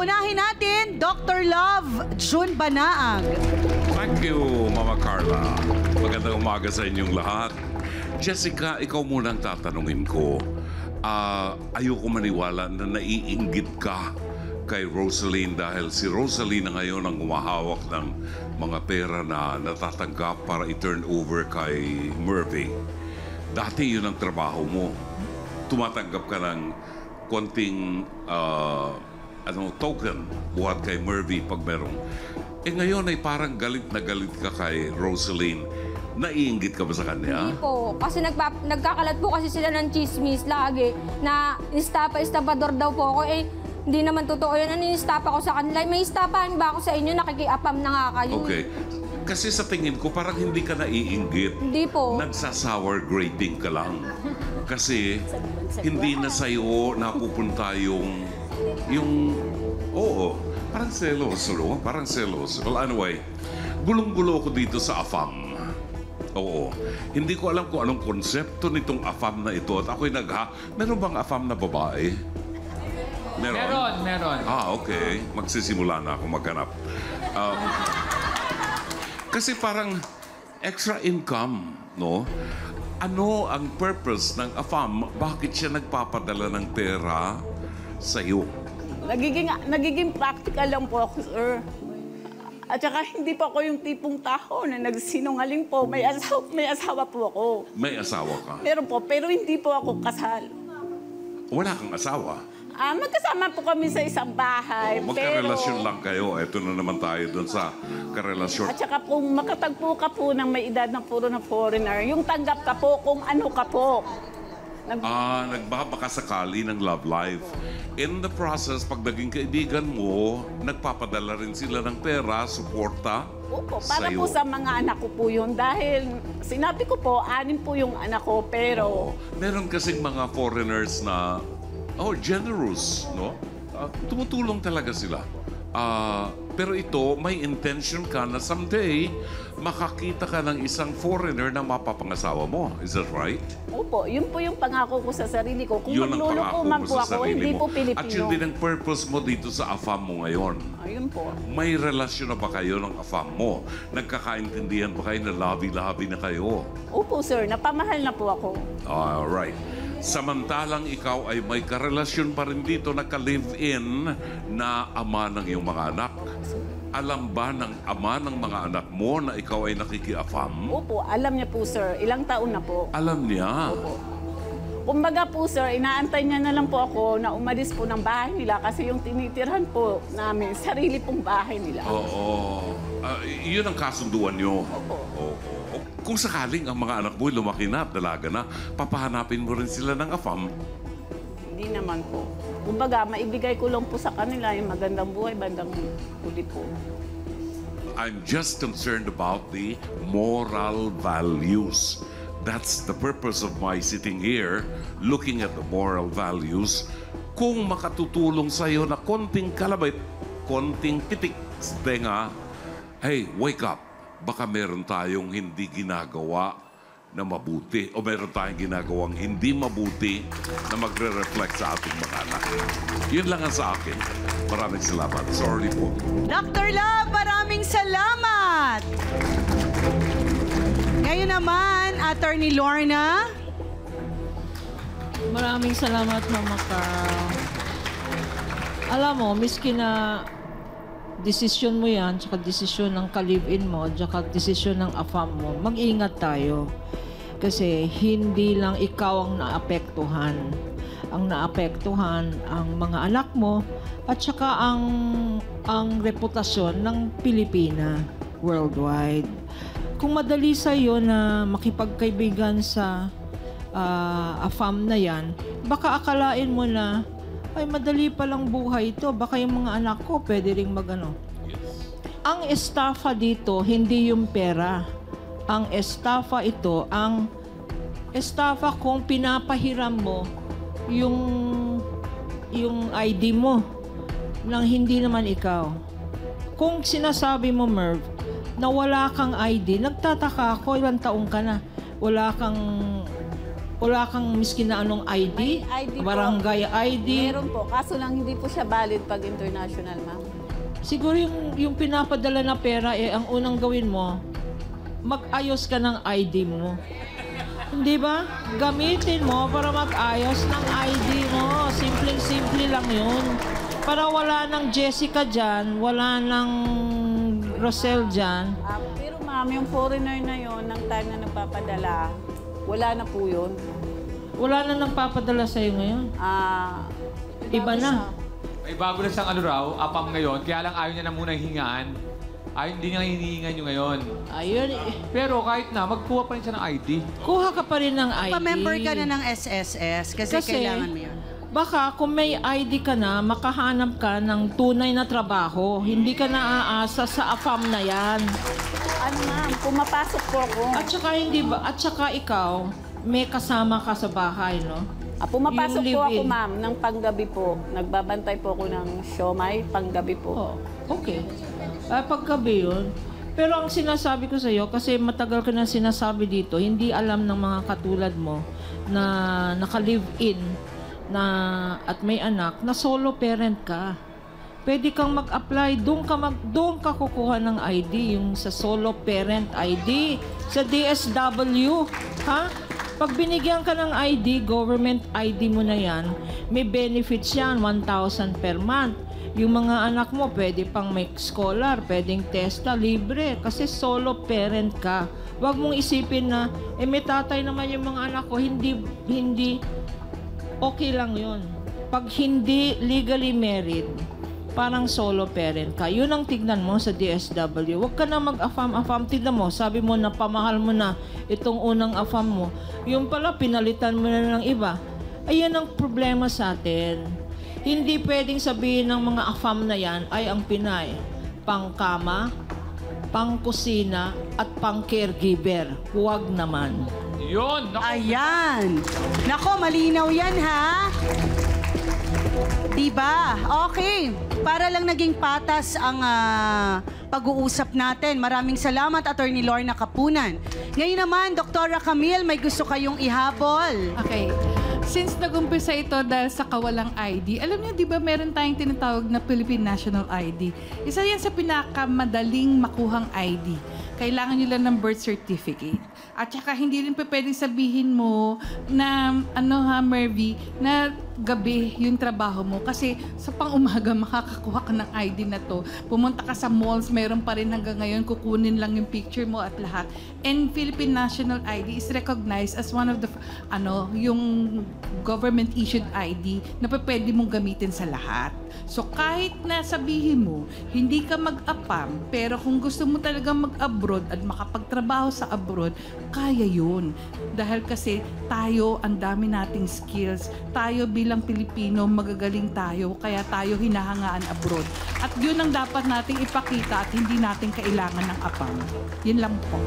Unahin natin, Dr. Love June Banaag. Thank you, Mama Carla. Magandang umaga sa inyong lahat. Jessica, ikaw muna ang tatanungin ko. Ayoko maniwala na naiinggit ka kay Rosaline dahil si Rosaline na ngayon ang umahawak ng mga pera na natatanggap para i-turn over kay Murphy. Dati yun ang trabaho mo. Tumatanggap ka ng konting token buhat kay Murphy pag merong. Ngayon ay parang galit na galit ka kay Rosaline. Naiinggit ka ba sa kanya? Hindi po. Kasi nagkakalat po kasi sila ng chismis lagi na istapador daw po ako. Hindi naman totoo yan. Istapa ko sa kanila. May istapahan ba ako sa inyo? Nakikiapam na nga kayo. Okay. Kasi sa tingin ko, parang hindi ka naiinggit. Hindi po. Nagsa-sour grading ka lang. Kasi hindi na sa'yo napupunta yung parang seloso. Parang seloso. Well, anyway, gulong-gulo ko dito sa AFAM. Oo. Hindi ko alam kung anong konsepto nitong AFAM na ito. At ako'y meron bang AFAM na babae? Meron. Okay. Magsisimula na ako maghanap. Kasi parang extra income, no? Ano ang purpose ng AFAM? Bakit siya nagpapadala ng pera sa'yo? Nagiging practical lang po ako, sir. At saka hindi po ako yung tipong tao na nagsinungaling po. May asawa po ako. May asawa ka? Meron po, pero hindi po ako kasal. Wala kang asawa? Magkasama po kami sa isang bahay. Magkarelasyon lang kayo. Ito na naman tayo dun sa karelasyon. At saka kung makatagpo ka po ng may edad na puro na foreigner, yung tanggap ka po kung ano ka po. Nagbabakasakali ng love life. In the process, pag naging kaibigan mo, nagpapadala rin sila ng pera, suporta Opo, para sa'yo. po sa mga anak ko po yun. Dahil sinabi ko po, 6 po yung anak ko, pero... Meron kasing mga foreigners na, generous, no? Tumutulong talaga sila. Pero ito, may intention ka na someday makakita ka ng isang foreigner na mapapangasawa mo. Is that right? Opo, yun po yung pangako ko sa sarili ko. Kung Yun ang magluluko pangako man mo po sa ako, sarili hindi mo. po Pilipino. At yun din ang purpose mo dito sa AFAM mo ngayon. Ayun po. May relasyon na ba kayo ng AFAM mo? Nagkakaintindihan ba kayo na labi-labi na kayo? Opo, sir. Napamahal na po ako. Alright. Samantalang ikaw ay may karelasyon pa rin dito na ka-live-in na ama ng iyong mga anak. Alam ba ng ama ng mga anak mo na ikaw ay nakikiafam? Opo, alam niya po, sir. Ilang taon na po. Alam niya. Opo. Kumbaga po, sir, inaantay niya na lang po ako na umalis po ng bahay nila kasi yung tinitirhan po namin, sarili pong bahay nila. Oo. Yun ang kasunduan niyo. Opo. Oo. Kung sakaling ang mga anak mo lumaki na at dalaga na, papahanapin mo rin sila ng afam? Hindi naman po. Kumbaga, maibigay ko lang po sa kanila yung magandang buhay, bandang huli po. I'm just concerned about the moral values. That's the purpose of my sitting here, looking at the moral values. Kung makatutulong sa'yo na konting kalabit, konting pitik sa tenga, hey, wake up. Baka meron tayong hindi ginagawa na mabuti o meron tayong ginagawang hindi mabuti na magre-reflect sa ating mga anak. Yun lang ang sa akin. Maraming salamat. Sorry po. Dr. Love, maraming salamat! Ngayon naman, Attorney Lorna. Maraming salamat, Mama Carl. Alam mo, miski na desisyon mo yan, tsaka desisyon ng ka-live-in mo, tsaka desisyon ng AFAM mo, mag-ingat tayo. Kasi hindi lang ikaw ang naapektuhan. Ang naapektuhan ang mga anak mo at tsaka ang reputasyon ng Pilipina worldwide. Kung madali sa iyo na makipagkaibigan sa AFAM na yan, baka akalain mo na ay madali palang buhay ito. Baka yung mga anak ko pwede ring magano. Yes. Ang estafa dito, hindi yung pera. Ang estafa ito, ang estafa kung pinapahiram mo yung ID mo nang hindi naman ikaw. Kung sinasabi mo, Merv, na wala kang ID, nagtataka ako, ilang taong ka na, wala kang Wala kang miskin na anong ID? May ID po. Barangay ID? Meron po, kaso lang hindi po siya valid pag international, ma'am. Siguro yung pinapadala na pera, ang unang gawin mo, mag-ayos ka ng ID mo. Hindi ba? Gamitin mo para mag-ayos ng ID mo. Simpleng-simple lang yun. Para wala ng Jessica dyan, wala ng Rosel dyan. Pero ma'am, yung foreigner na yon ng time na nagpapadala, wala na po yun. Wala na nagpapadala sa'yo ngayon. Iba na. May bago na siyang apam ngayon, kaya lang ayaw niya na muna hingaan. Ayaw, hindi niya hinihingan yung ngayon. Ayun. Pero kahit na, magkuha pa rin siya ng ID. Kuha ka pa rin ng ID. Pa-member ka na ng SSS kasi kailangan mo yun. Baka kung may ID ka na, makahanap ka ng tunay na trabaho. Hindi ka na aasa sa AFAM na yan. Ano ma'am, pumapasok po ako. At saka ikaw, may kasama ka sa bahay, no? Pumapasok You po live ako in. ma'am ng panggabi po. Nagbabantay po ako ng siomay panggabi po. Oh, okay. Paggabi yun. Pero ang sinasabi ko sa'yo, kasi matagal ko na sinasabi dito, hindi alam ng mga katulad mo na naka-live-in na at may anak, na solo parent ka. Pwede kang mag-apply, doon ka kukuha ng ID, yung sa solo parent ID, sa DSW, ha? Pag binigyan ka ng ID, government ID mo na yan, may benefits yan, 1,000 per month. Yung mga anak mo, pwede pang may scholar, pwedeng testa, libre, kasi solo parent ka. Huwag mong isipin na, may tatay naman yung mga anak ko, hindi, okay lang yun. Pag hindi legally married, parang solo parent ka. Yun ang tignan mo sa DSW. Huwag ka na mag-AFAM. Tignan mo, sabi mo na pamahal mo na itong unang AFAM mo. Yung pala, pinalitan mo na ng iba. Ayan ang problema sa atin. Hindi pwedeng sabihin ng mga AFAM na yan ay ang Pinay. Pangkama, pangkusina, at pang-caregiver. Huwag naman. Yun! Naku, Ayan. Nako, malinaw yan, ha? Diba? Okay. Para lang naging patas ang pag-uusap natin. Maraming salamat, Attorney Lorna Kapunan. Ngayon naman, Dr. Camille, may gusto kayong ihabol. Okay. Since nag-umpisa ito dahil sa kawalang ID, alam niyo, di ba meron tayong tinatawag na Philippine National ID? Isa yan sa pinakamadaling makuhang ID. Kailangan nyo lang ng birth certificate. At saka hindi rin pa pwedeng sabihin mo na, Mervy, na gabi yung trabaho mo. Kasi sa pang-umaga, makakakuha ka ng ID na to. Pumunta ka sa malls, meron pa rin hanggang ngayon, kukunin lang yung picture mo at lahat. And Philippine National ID is recognized as one of the, yung government-issued ID na pwede mong gamitin sa lahat. So kahit na sabihin mo, hindi ka mag-APAM, pero kung gusto mo talaga mag-abroad at makapagtrabaho sa abroad, kaya yun. Dahil kasi tayo, ang dami nating skills. Tayo bilang Pilipino, magagaling tayo, kaya tayo hinahangaan abroad. At yun ang dapat nating ipakita at hindi natin kailangan ng APAM. Yun lang po.